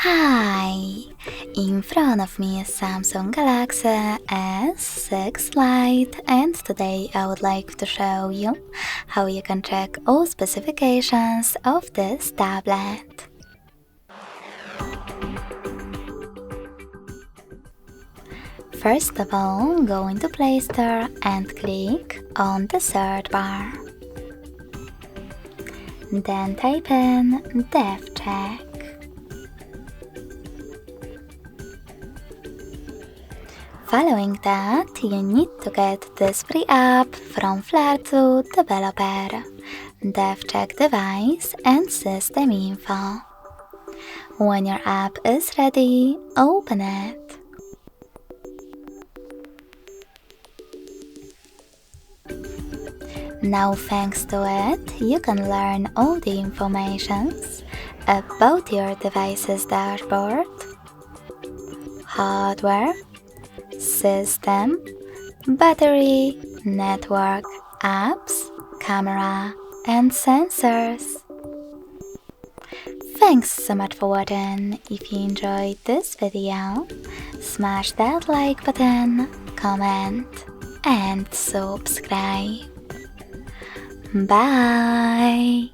Hi! In front of me is Samsung Galaxy S6 Lite, and today I would like to show you how you can check all specifications of this tablet. First of all, go into Play Store and click on the search bar. Then type in DevCheck. Following that, you need to get this free app from Flare2 developer, DevCheck device and system info. When your app is ready, open it. Now thanks to it, you can learn all the informations about your device's dashboard, hardware, system, battery, network, apps, camera, and sensors. Thanks so much for watching. If you enjoyed this video, smash that like button, comment, and subscribe. Bye!